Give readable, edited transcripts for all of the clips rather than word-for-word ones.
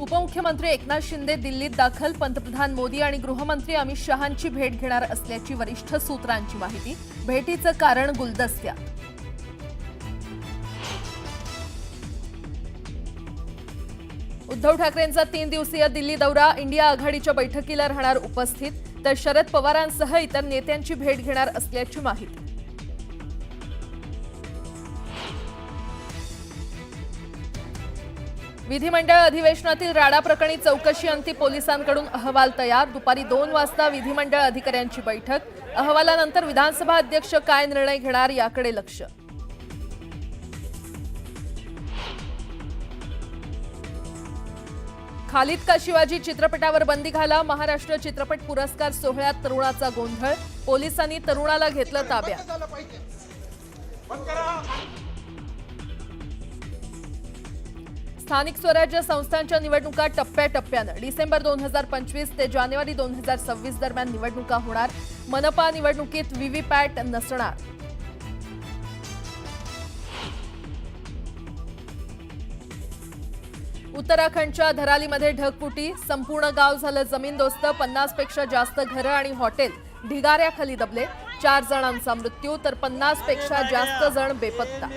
उपमुख्यमंत्री एकनाथ शिंदे दिल्लीत दाखल। पंतप्रधान मोदी आणि गृहमंत्री अमित शहांची भेट घेणार असल्याची वरिष्ठ सूत्रांची माहिती। भेटीचं कारण गुलदस्त्यात। उद्धव ठाकरेंचा 3 दिवसीय दिल्ली दौरा। इंडिया आघाडीच्या बैठकीला राहणार उपस्थित, तर शरद पवारांसह इतर नेत्यांची भेट घेणार असल्याची माहिती। विधिमंडळ अधिवेशनातील राडा प्रकरणी चौकशी अंती पोलिसांकडून अहवाल तयार। दुपारी 2 वाजता विधिमंडळ अधिकाऱ्यांची बैठक। अहवालानंतर विधानसभा अध्यक्ष काय निर्णय घेणार याकडे लक्ष। खालिद का शिवाजी चित्रपटावर बंदी घाला। महाराष्ट्र चित्रपट पुरस्कार सोहळ्यात तरुणाचा गोंधळ। पोलिसांनी तरुणाला घेतलं ताब्यात। स्थानिक स्वराज्य संस्थांच्या निवडणुका टप्प्याटप्प्यानं। डिसेंबर 2025 ते जानेवारी 2026 दरम्यान निवडणुका होणार। मनपा निवडणुकीत व्हीव्हीपॅट नसणार। उत्तराखंडच्या धरालीमध्ये ढगफुटी। संपूर्ण गाव झालं जमीनदोस्त। 50 पेक्षा जास्त घरं आणि हॉटेल ढिगाऱ्याखाली दबले। 4 जणांचा मृत्यू, तर 50 पेक्षा जास्त जण बेपत्ता।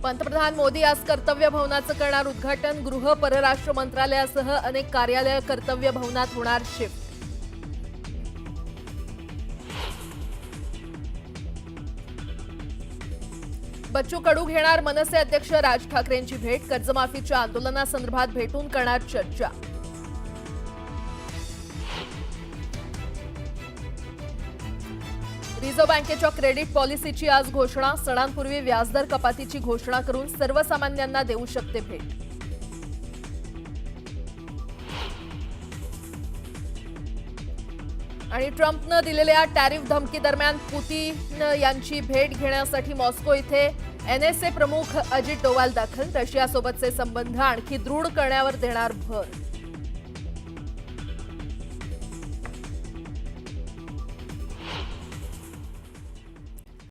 पंतप्रधान मोदी आज कर्तव्य भवनाचं करणार उद्घाटन। गृह परराष्ट्र मंत्रालयासह अनेक कार्यालय कर्तव्य भवनात होणार शिफ्ट। बच्चू कडू घेणार मनसे अध्यक्ष राज ठाकरेंची भेट। कर्जमाफीच्या आंदोलनासंदर्भात भेटून करणार चर्चा। रिझर्व्ह बँकेच्या क्रेडिट पॉलिसीची आज घोषणा। सणांपूर्वी व्याजदर कपातीची घोषणा करून सर्वसामान्यांना देऊ शकते भेट। आणि ट्रम्पनं दिलेल्या टॅरिफ धमकी दरम्यान पुतीन यांची भेट घेण्यासाठी मॉस्को इथे NSA प्रमुख अजित डोवाल दाखल। रशियासोबतचे संबंध आणखी दृढ करण्यावर देणार भर।